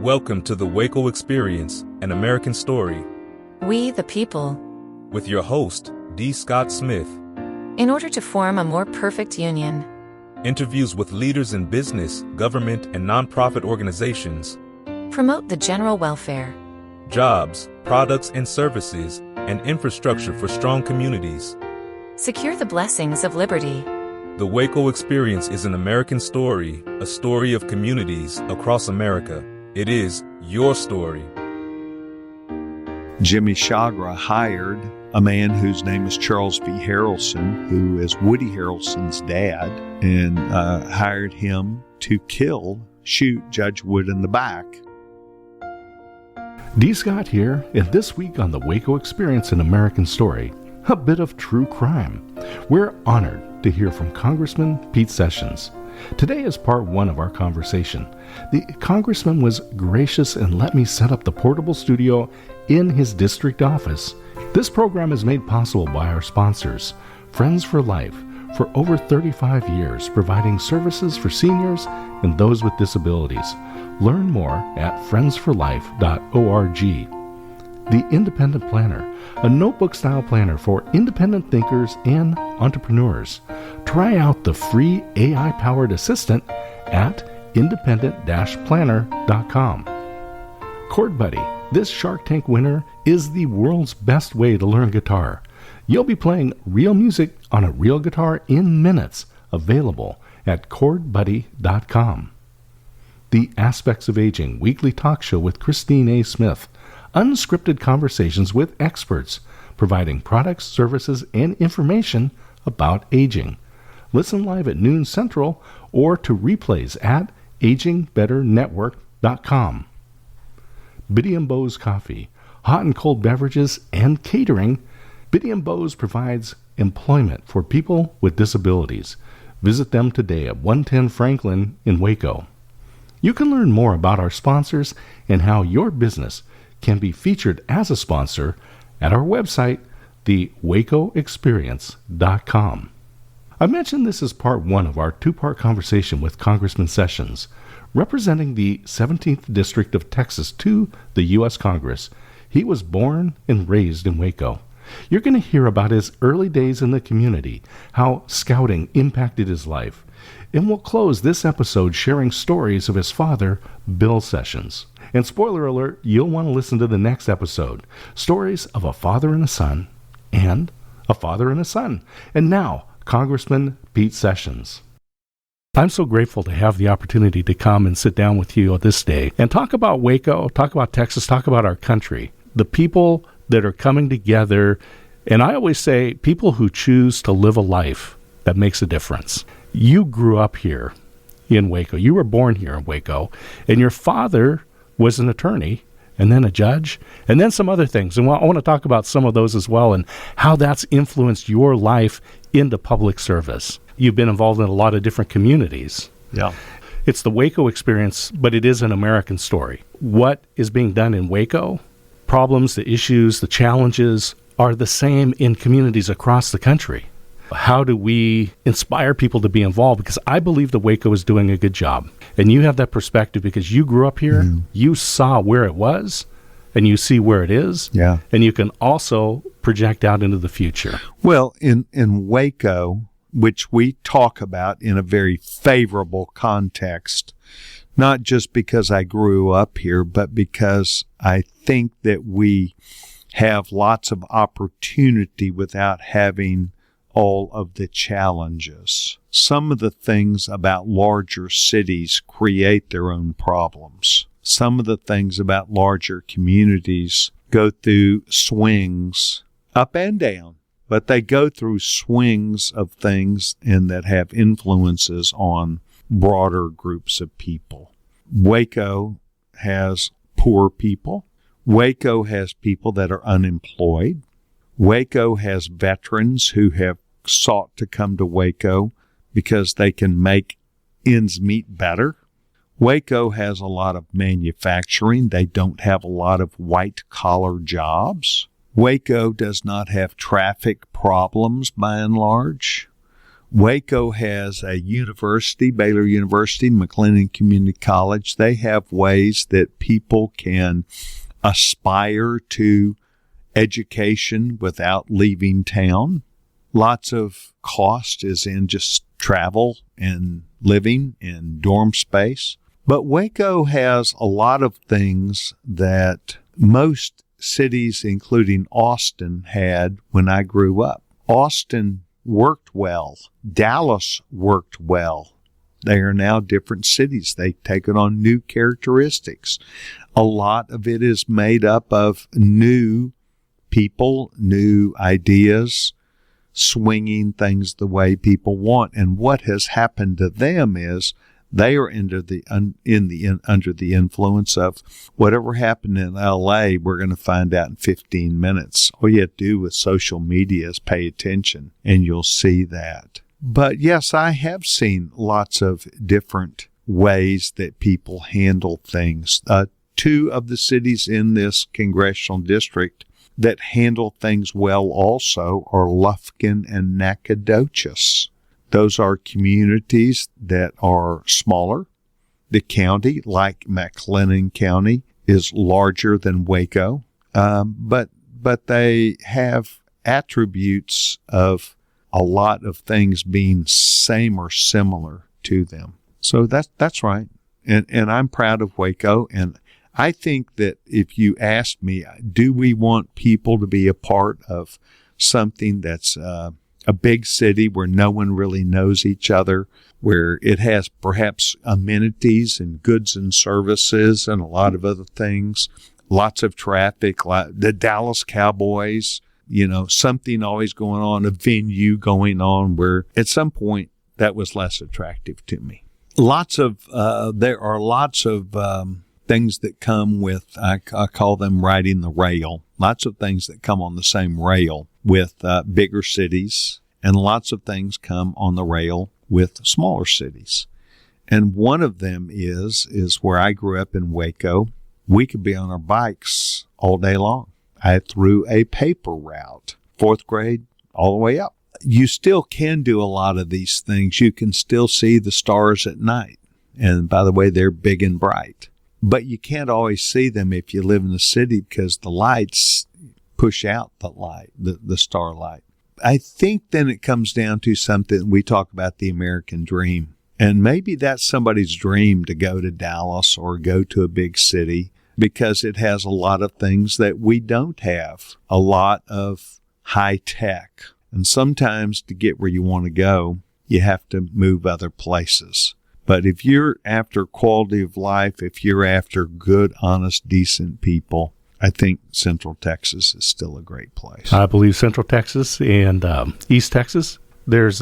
Welcome to the WACO Experience, an American story. We, the people. With your host, D. Scott Smith. In order to form a more perfect union. Interviews with leaders in business, government, and nonprofit organizations. Promote the general welfare. Jobs, products and services, and infrastructure for strong communities. Secure the blessings of liberty. The WACO Experience is an American story, a story of communities across America. It is your story. Jimmy Chagra hired a man whose name is Charles V. Harrelson, who is Woody Harrelson's dad, and hired him to shoot Judge Wood in the back. D. Scott here, and this week on the WACO Experience, an American story, a bit of true crime. We're honored to hear from Congressman Pete Session. Today is part one of our conversation. The congressman was gracious and let me set up the portable studio in his district office. This program is made possible by our sponsors, Friends for Life, for over 35 years, providing services for seniors and those with disabilities. Learn more at friendsforlife.org. The Independent Planner, a notebook-style planner for independent thinkers and entrepreneurs. Try out the free AI-powered assistant at independent-planner.com. Chord Buddy, this Shark Tank winner is the world's best way to learn guitar. You'll be playing real music on a real guitar in minutes, available at chordbuddy.com. The Aspects of Aging weekly talk show with Christine A. Smith. Unscripted conversations with experts, providing products, services, and information about aging. Listen live at noon Central or to replays at agingbetternetwork.com. Biddy & Bowes Coffee, hot and cold beverages, and catering. Biddy & Bowes provides employment for people with disabilities. Visit them today at 110 Franklin in Waco. You can learn more about our sponsors and how your business can be featured as a sponsor at our website, thewacoexperience.com. I mentioned this as part one of our two-part conversation with Congressman Session, representing the 17th District of Texas to the U.S. Congress. He was born and raised in Waco. You're going to hear about his early days in the community, how scouting impacted his life, and we'll close this episode sharing stories of his father, Bill Sessions. And spoiler alert, you'll want to listen to the next episode. Stories of a father and a son, and a father and a son. And now, Congressman Pete Session. I'm so grateful to have the opportunity to come and sit down with you this day and talk about Waco, talk about Texas, talk about our country, the people that are coming together. And I always say, people who choose to live a life that makes a difference. You grew up here in Waco. You were born here in Waco, and your father was an attorney, and then a judge, and then some other things. And I want to talk about some of those as well and how that's influenced your life into public service. You've been involved in a lot of different communities. Yeah. It's the WACO experience, but it is an American story. What is being done in Waco, problems, the issues, the challenges are the same in communities across the country. How do we inspire people to be involved? Because I believe that Waco is doing a good job. And you have that perspective because you grew up here, you saw where it was, and you see where it is. Yeah. And you can also project out into the future. Well, in Waco, which we talk about in a very favorable context, not just because I grew up here, but because I think that we have lots of opportunity without having all of the challenges. Some of the things about larger cities create their own problems. Some of the things about larger communities go through swings up and down, but they go through swings of things and that have influences on broader groups of people. Waco has poor people. Waco has people that are unemployed. Waco has veterans who have sought to come to Waco because they can make ends meet better. Waco has a lot of manufacturing. They don't have a lot of white-collar jobs. Waco does not have traffic problems by and large. Waco has a university, Baylor University, McLennan Community College. They have ways that people can aspire to education without leaving town. Lots of cost is in just travel and living and dorm space. But Waco has a lot of things that most cities, including Austin, had when I grew up. Austin worked well. Dallas worked well. They are now different cities. They've taken on new characteristics. A lot of it is made up of new people, new ideas, swinging things the way people want. And what has happened to them is they are under the influence of whatever happened in L.A., we're going to find out in 15 minutes. All you have to do with social media is pay attention, and you'll see that. But yes, I have seen lots of different ways that people handle things. Two of the cities in this congressional district that handle things well also are Lufkin and Nacogdoches. Those are communities that are smaller. The county, like McLennan County, is larger than Waco, but they have attributes of a lot of things being same or similar to them. So that's right. And I'm proud of Waco. And I think that if you asked me, do we want people to be a part of something that's a big city where no one really knows each other, where it has perhaps amenities and goods and services and a lot of other things, lots of traffic, the Dallas Cowboys, something always going on, a venue going on, where at some point that was less attractive to me. There are lots of things that come with, I call them riding the rail, lots of things that come on the same rail with bigger cities, and lots of things come on the rail with smaller cities. And one of them is where I grew up in Waco. We could be on our bikes all day long. I threw a paper route, 4th grade, all the way up. You still can do a lot of these things. You can still see the stars at night. And by the way, they're big and bright. But you can't always see them if you live in the city because the lights push out the light, the starlight. I think then it comes down to something we talk about, the American dream. And maybe that's somebody's dream to go to Dallas or go to a big city because it has a lot of things that we don't have, a lot of high tech. And sometimes to get where you want to go, you have to move other places. But if you're after quality of life, if you're after good, honest, decent people, I think Central Texas is still a great place. I believe Central Texas and East Texas, there's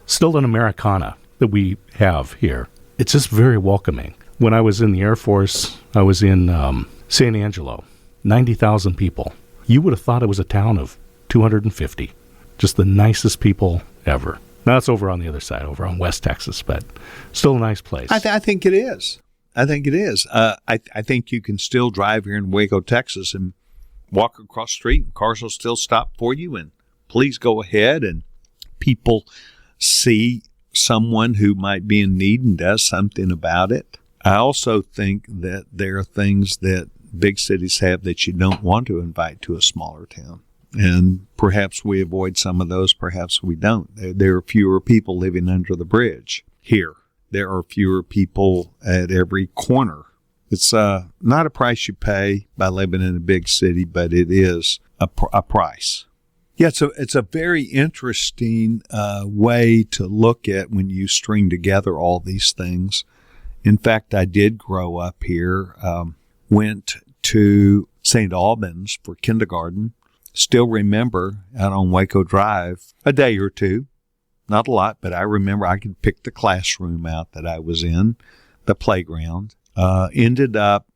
still an Americana that we have here. It's just very welcoming. When I was in the Air Force, I was in San Angelo, 90,000 people. You would have thought it was a town of 250. Just the nicest people ever. Now, it's over on the other side, over on West Texas, but still a nice place. I think it is. I think you can still drive here in Waco, Texas, and walk across the street, and cars will still stop for you, and please go ahead, and people see someone who might be in need and does something about it. I also think that there are things that big cities have that you don't want to invite to a smaller town. And perhaps we avoid some of those, perhaps we don't. There are fewer people living under the bridge here. There are fewer people at every corner. It's not a price you pay by living in a big city, but it is a price. Yeah, so it's a very interesting way to look at when you string together all these things. In fact, I did grow up here, went to St. Albans for kindergarten. Still remember out on Waco Drive, a day or two, not a lot, but I remember I could pick the classroom out that I was in, the playground. Ended up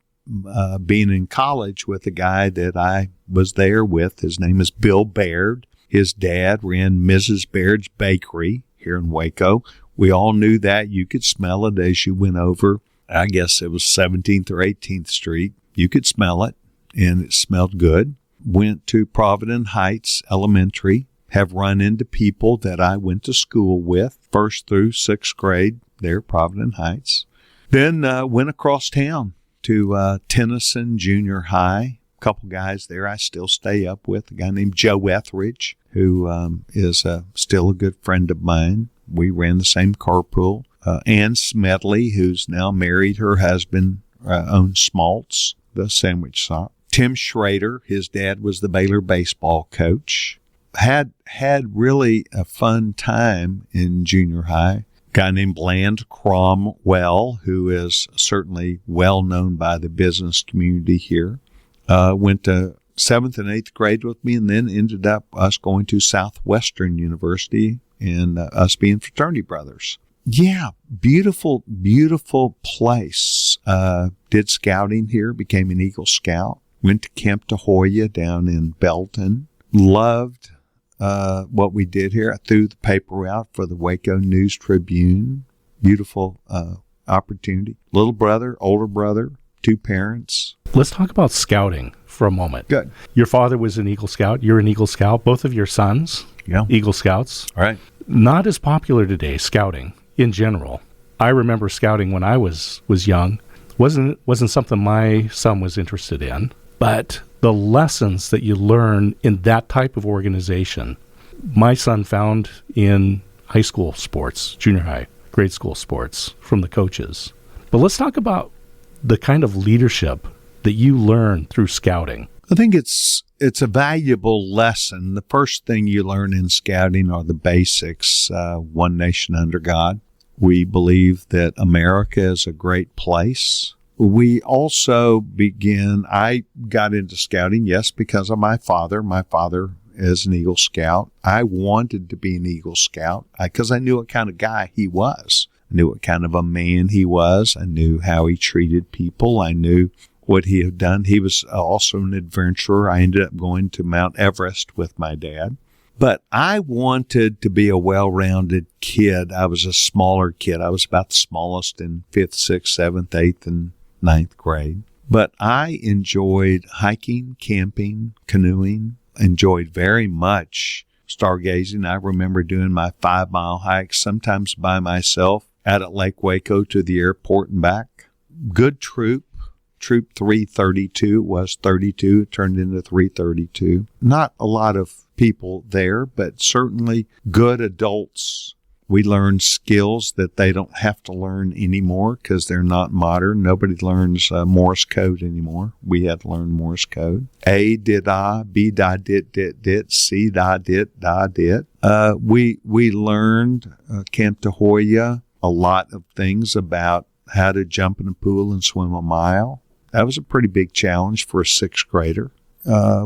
being in college with a guy that I was there with. His name is Bill Baird. His dad ran Mrs. Baird's Bakery here in Waco. We all knew that. You could smell it as you went over. I guess it was 17th or 18th Street. You could smell it, and it smelled good. Went to Providence Heights Elementary, have run into people that I went to school with, 1st through 6th grade there, Providence Heights. Then went across town to Tennyson Junior High. A couple guys there I still stay up with, a guy named Joe Etheridge, who is still a good friend of mine. We ran the same carpool. Ann Smedley, who's now married, her husband owns Smaltz, the sandwich shop. Tim Schrader, his dad was the Baylor baseball coach. Had really a fun time in junior high. Guy named Bland Cromwell, who is certainly well known by the business community here, went to 7th and 8th grade with me, and then ended up us going to Southwestern University and us being fraternity brothers. Yeah, beautiful, beautiful place. Did scouting here, became an Eagle Scout. Went to Camp Tahoyah down in Belton. Loved what we did here. I threw the paper out for the Waco News Tribune. Beautiful opportunity. Little brother, older brother, 2 parents. Let's talk about scouting for a moment. Good. Your father was an Eagle Scout. You're an Eagle Scout. Both of your sons, Eagle Scouts. All right. Not as popular today, scouting in general. I remember scouting when I was young. Wasn't something my son was interested in. But the lessons that you learn in that type of organization, my son found in high school sports, junior high, grade school sports from the coaches. But let's talk about the kind of leadership that you learn through scouting. I think it's a valuable lesson. The first thing you learn in scouting are the basics. One nation under God. We believe that America is a great place. We also I got into scouting, yes, because of my father. My father is an Eagle Scout. I wanted to be an Eagle Scout because I knew what kind of guy he was. I knew what kind of a man he was. I knew how he treated people. I knew what he had done. He was also an adventurer. I ended up going to Mount Everest with my dad. But I wanted to be a well-rounded kid. I was a smaller kid. I was about the smallest in 5th, 6th, 7th, 8th, and 9th grade. But I enjoyed hiking, camping, canoeing, enjoyed very much stargazing. I remember doing my 5-mile hikes, sometimes by myself, out at Lake Waco to the airport and back. Good troop. Troop 332 was 32. It turned into 332. Not a lot of people there, but certainly good adults. We learned skills that they don't have to learn anymore because they're not modern. Nobody learns Morse code anymore. We had to learn Morse code. A did I, B da did, C da did. We learned Camp Tahoyah a lot of things about how to jump in a pool and swim a mile. That was a pretty big challenge for a 6th grader.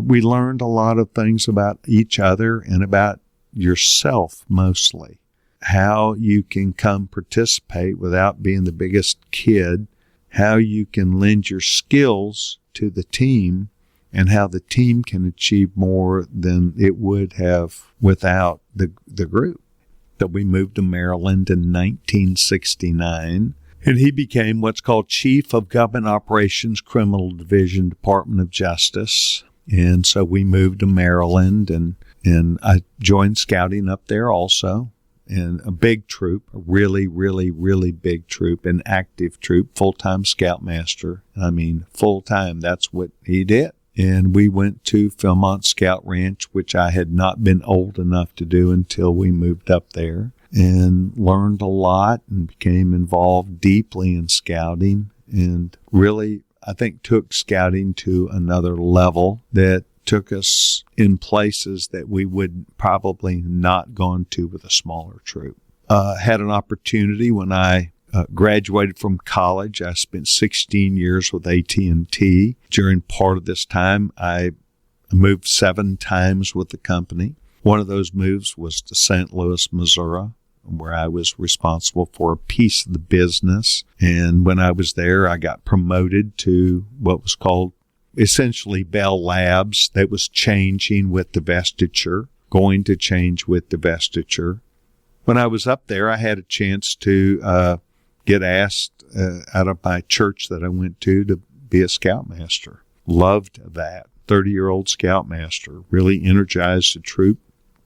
We learned a lot of things about each other and about yourself mostly. How you can come participate without being the biggest kid, how you can lend your skills to the team, and how the team can achieve more than it would have without the group. So we moved to Maryland in 1969. And he became what's called Chief of Government Operations, Criminal Division, Department of Justice. And so we moved to Maryland, and I joined scouting up there also. And a big troop, a really, really, really big troop, an active troop, full-time scoutmaster. I mean, full-time, that's what he did. And we went to Philmont Scout Ranch, which I had not been old enough to do until we moved up there. And learned a lot and became involved deeply in scouting and really, I think, took scouting to another level that took us in places that we would probably not gone to with a smaller troop. Had an opportunity when I graduated from college. I spent 16 years with AT&T. During part of this time, I moved 7 times with the company. One of those moves was to St. Louis, Missouri, where I was responsible for a piece of the business. And when I was there, I got promoted to what was called essentially Bell Labs. That was changing with divestiture, going to change with divestiture. When I was up there, I had a chance to get asked out of my church that I went to be a scoutmaster. Loved that. 30-year-old scoutmaster. Really energized the troop.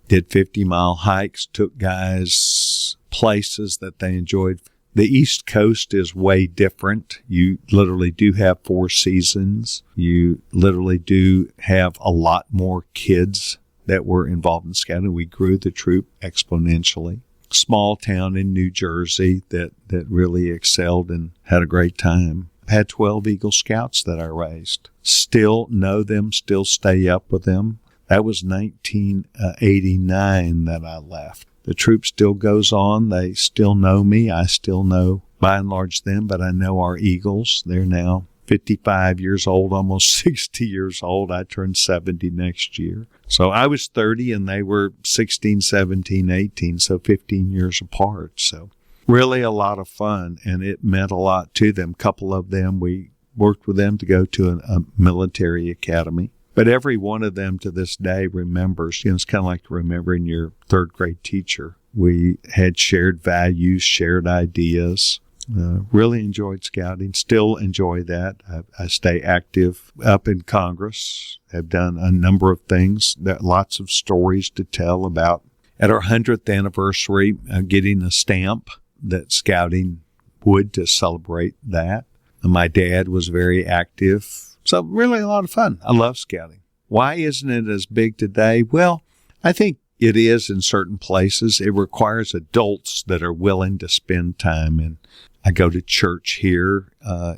did 50-mile hikes, took guys places that they enjoyed. The East Coast is way different. You literally do have 4 seasons. You literally do have a lot more kids that were involved in scouting. We grew the troop exponentially. Small town in New Jersey that really excelled and had a great time. I had 12 Eagle Scouts that I raised. Still know them, still stay up with them. That was 1989 that I left. The troop still goes on. They still know me. I still know, by and large, them, but I know our Eagles. They're now 55 years old, almost 60 years old. I turned 70 next year. So I was 30 and they were 16, 17, 18, so 15 years apart. So really a lot of fun, and it meant a lot to them. A couple of them, we worked with them to go to a military academy. But every one of them to this day remembers, it's kind of like remembering your third grade teacher. We had shared values, shared ideas. Really enjoyed scouting, still enjoy that. I stay active up in Congress, have done a number of things, lots of stories to tell about. At our 100th anniversary, getting a stamp that scouting would to celebrate that. My dad was very active. So really a lot of fun. I love scouting. Why isn't it as big today? Well, I think it is in certain places. It requires adults that are willing to spend time. And I go to church here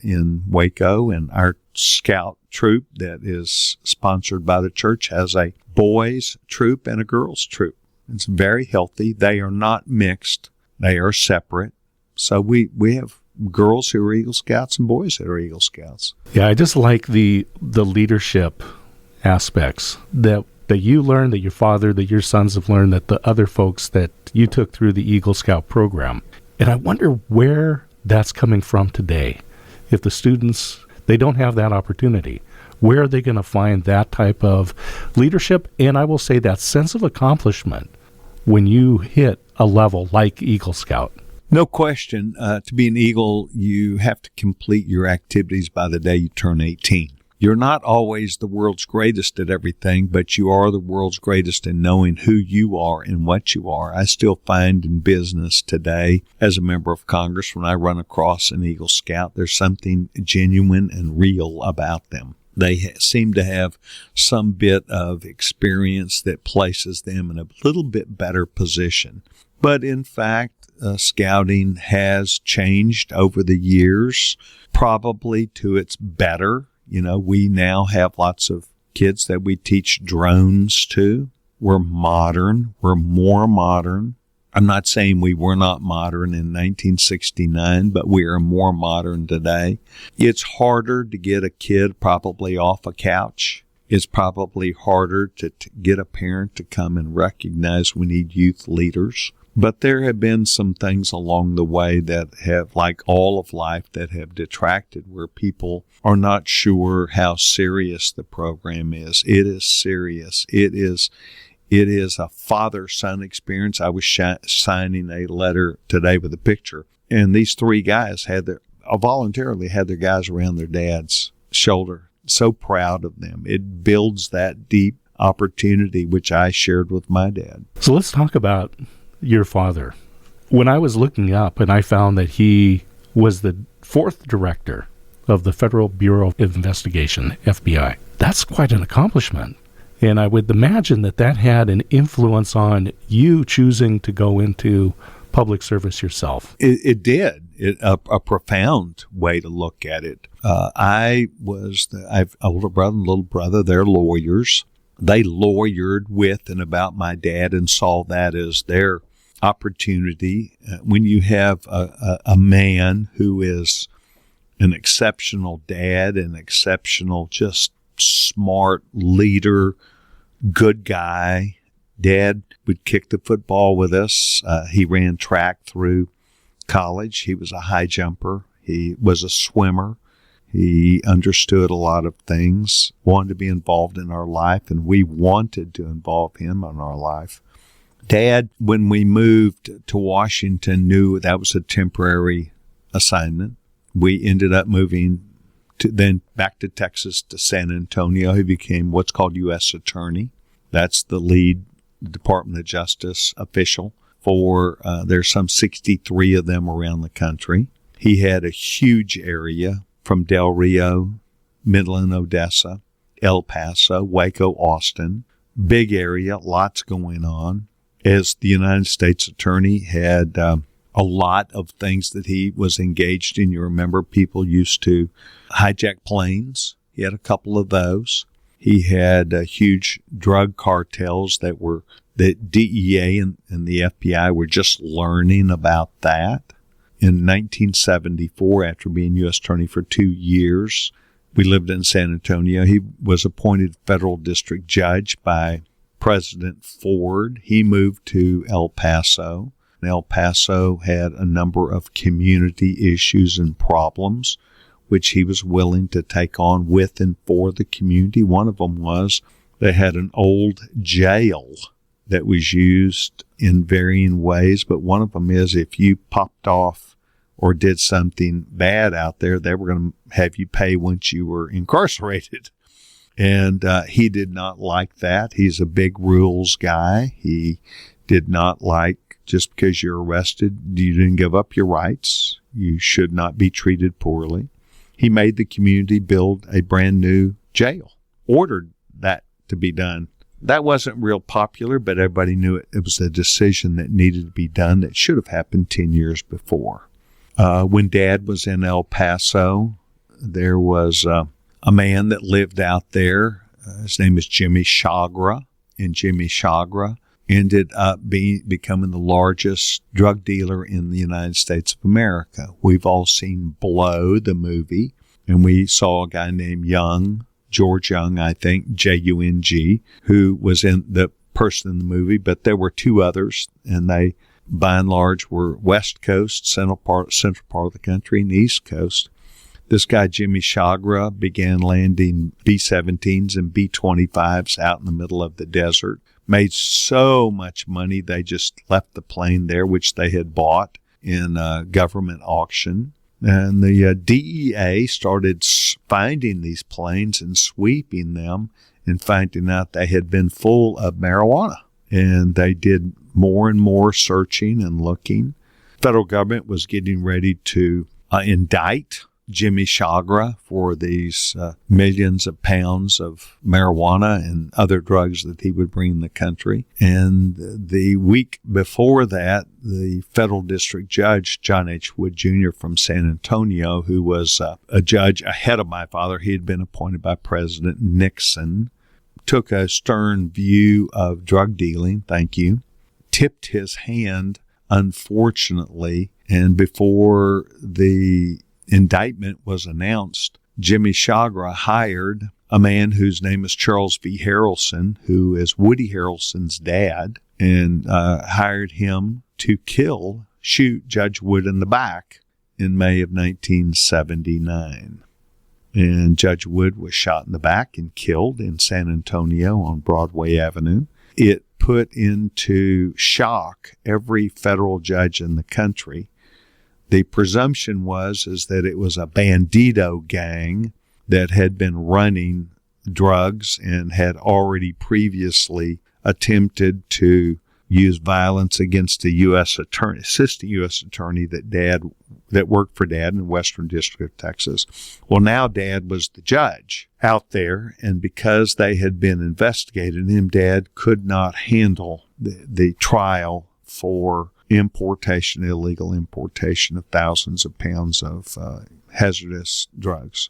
in Waco, and our scout troop that is sponsored by the church has a boys troop and a girls troop. It's very healthy. They are not mixed. They are separate. So we have girls who are Eagle Scouts and boys that are Eagle Scouts. Yeah, I just like the leadership aspects that you learned, that your father, that your sons have learned, that the other folks that you took through the Eagle Scout program. And I wonder where that's coming from today. If the students, they don't have that opportunity, where are they going to find that type of leadership? And I will say that sense of accomplishment when you hit a level like Eagle Scout. No question. To be an Eagle, you have to complete your activities by the day you turn 18. You're not always the world's greatest at everything, but you are the world's greatest in knowing who you are and what you are. I still find in business today, as a member of Congress, when I run across an Eagle Scout, there's something genuine and real about them. They seem to have some bit of experience that places them in a little bit better position. But in fact, scouting has changed over the years, probably to its better. We now have lots of kids that we teach drones to. We're modern. We're more modern. I'm not saying we were not modern in 1969, but we are more modern today. It's harder to get a kid probably off a couch. It's probably harder to get a parent to come and recognize we need youth leaders. But there have been some things along the way that have, like all of life, that have detracted, where people are not sure how serious the program is. It is serious. It is a father-son experience. I was signing a letter today with a picture, and these 3 guys voluntarily had their guys around their dad's shoulder. So proud of them. It builds that deep opportunity, which I shared with my dad. So let's talk about your father. When I was looking up, and I found that he was the 4th director of the Federal Bureau of Investigation, FBI. That's quite an accomplishment. And I would imagine that had an influence on you choosing to go into public service yourself. It did. A profound way to look at it. I have older brother and little brother. They're lawyers. They lawyered with and about my dad and saw that as their opportunity. When you have a man who is an exceptional dad, an exceptional, just smart leader, good guy. Dad would kick the football with us. He ran track through college. He was a high jumper. He was a swimmer. He understood a lot of things, wanted to be involved in our life, and we wanted to involve him in our life. Dad, when we moved to Washington, knew that was a temporary assignment. We ended up moving then back to Texas to San Antonio. He became what's called U.S. Attorney. That's the lead Department of Justice official for, there's some 63 of them around the country. He had a huge area from Del Rio, Midland, Odessa, El Paso, Waco, Austin. Big area, lots going on. As the United States Attorney, had a lot of things that he was engaged in. You remember people used to hijack planes. He had a couple of those. He had huge drug cartels that DEA and the FBI were just learning about that. In 1974, after being U.S. Attorney for 2 years, we lived in San Antonio. He was appointed federal district judge by President Ford. He moved to El Paso. El Paso had a number of community issues and problems, which he was willing to take on with and for the community. One of them was they had an old jail that was used in varying ways, but one of them is if you popped off or did something bad out there, they were going to have you pay once you were incarcerated. And he did not like that. He's a big rules guy. He did not like, just because you're arrested, you didn't give up your rights. You should not be treated poorly. He made the community build a brand new jail, ordered that to be done. That wasn't real popular, but everybody knew it was a decision that needed to be done that should have happened 10 years before. When Dad was in El Paso, there was a man that lived out there. His name is Jimmy Chagra, and Jimmy Chagra ended up becoming the largest drug dealer in the United States of America. We've all seen Blow, the movie, and we saw a guy named George Young, I think, Jung, who was the person in the movie, but there were two others, and they, by and large, were West Coast, central part of the country, and East Coast. This guy, Jimmy Chagra, began landing B-17s and B-25s out in the middle of the desert. Made so much money, they just left the plane there, which they had bought in a government auction. And the DEA started finding these planes and sweeping them and finding out they had been full of marijuana. And they did more and more searching and looking. Federal government was getting ready to indict Jimmy Chagra for these millions of pounds of marijuana and other drugs that he would bring in the country. And the week before that, the federal district judge, John H. Wood Jr. from San Antonio, who was a judge ahead of my father, he had been appointed by President Nixon, took a stern view of drug dealing, tipped his hand, unfortunately, and before the indictment was announced, Jimmy Chagra hired a man whose name is Charles V. Harrelson, who is Woody Harrelson's dad, and hired him to shoot Judge Wood in the back in May of 1979. And Judge Wood was shot in the back and killed in San Antonio on Broadway Avenue. It put into shock every federal judge in the country. The presumption is that it was a bandito gang that had been running drugs and had already previously attempted to use violence against a U.S. attorney, assistant U.S. attorney that worked for Dad in the Western District of Texas. Well, now Dad was the judge out there, and because they had been investigating him, Dad could not handle the trial for illegal importation of thousands of pounds of hazardous drugs.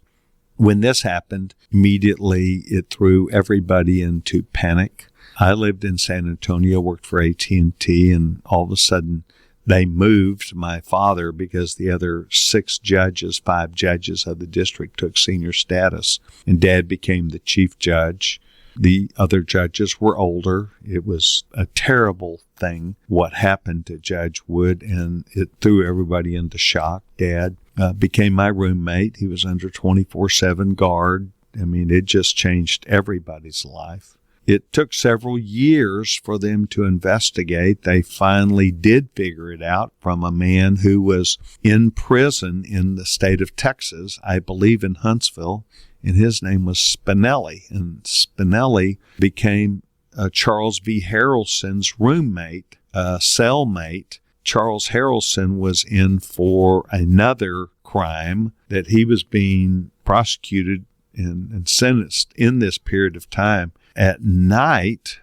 When this happened, immediately it threw everybody into panic. I lived in San Antonio, worked for AT&T, and all of a sudden they moved my father because the other 5 judges of the district took senior status, and Dad became the chief judge. The other judges were older. It was a terrible thing what happened to Judge Wood, and it threw everybody into shock. Dad became my roommate. He was under 24/7 guard. I mean, it just changed everybody's life. It took several years for them to investigate. They finally did figure it out from a man who was in prison in the state of Texas, I believe in Huntsville, and his name was Spinelli. And Spinelli became Charles V. Harrelson's roommate, cellmate. Charles Harrelson was in for another crime that he was being prosecuted and sentenced in this period of time. At night,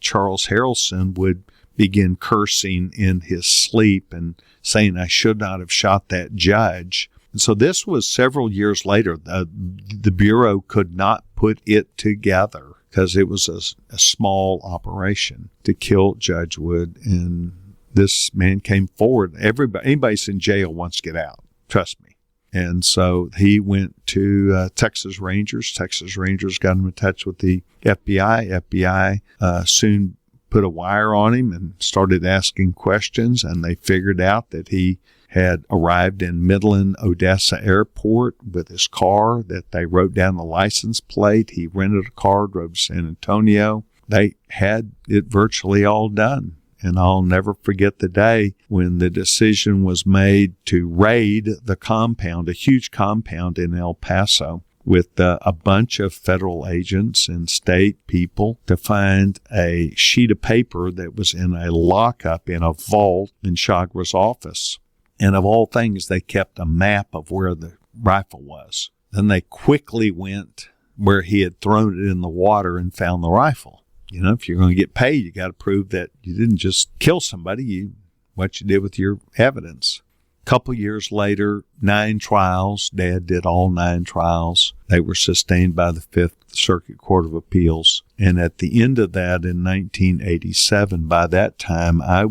Charles Harrelson would begin cursing in his sleep and saying, "I should not have shot that judge." And so this was several years later. The Bureau could not put it together because it was a small operation to kill Judge Wood. And this man came forward. Anybody's in jail wants to get out. Trust me. And so he went to Texas Rangers. Texas Rangers got him in touch with the FBI. FBI soon put a wire on him and started asking questions, and they figured out that he had arrived in Midland, Odessa Airport with his car, that they wrote down the license plate. He rented a car, drove to San Antonio. They had it virtually all done. And I'll never forget the day when the decision was made to raid the compound, a huge compound in El Paso, with a bunch of federal agents and state people to find a sheet of paper that was in a lockup in a vault in Chagra's office. And of all things, they kept a map of where the rifle was. Then they quickly went where he had thrown it in the water and found the rifle. You know, if you're going to get paid, you got to prove that you didn't just kill somebody, what you did with your evidence. A couple years later, 9 trials. Dad did all 9 trials. They were sustained by the Fifth Circuit Court of Appeals. And at the end of that, in 1987, by that time, I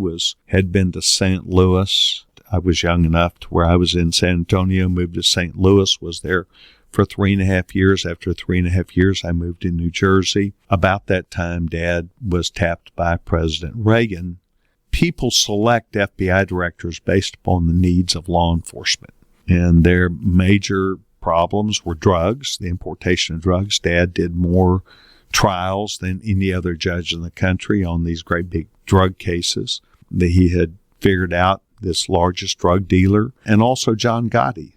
had been to St. Louis. I was young enough to where I was in San Antonio, moved to St. Louis, was there for 3.5 years. After 3.5 years, I moved to New Jersey. About that time, Dad was tapped by President Reagan. People select FBI directors based upon the needs of law enforcement. And their major problems were drugs, the importation of drugs. Dad did more trials than any other judge in the country on these great big drug cases. That he had figured out this largest drug dealer, and also John Gotti,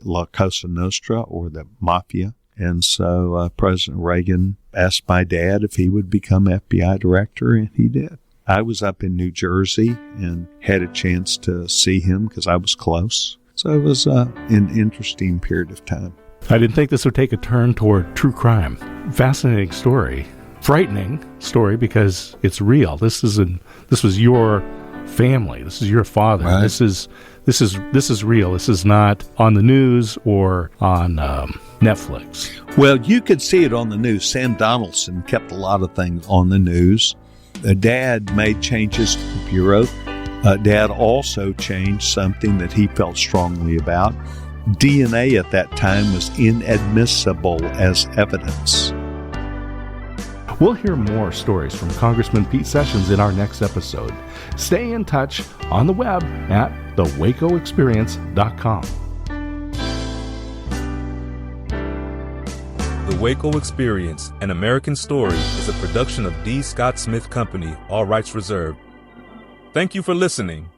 La Cosa Nostra, or the Mafia. And so President Reagan asked my dad if he would become FBI director, and he did. I was up in New Jersey and had a chance to see him because I was close. So it was an interesting period of time. I didn't think this would take a turn toward true crime. Fascinating story. Frightening story because it's real. This was your family. This is your father. Right. This is real. This is not on the news or on Netflix. Well, you could see it on the news. Sam Donaldson kept a lot of things on the news. Dad made changes to the Bureau. Dad also changed something that he felt strongly about. DNA at that time was inadmissible as evidence. We'll hear more stories from Congressman Pete Sessions in our next episode. Stay in touch on the web at thewacoexperience.com. The WACO Experience, An American Story, is a production of D. Scott Smith Company, all rights reserved. Thank you for listening.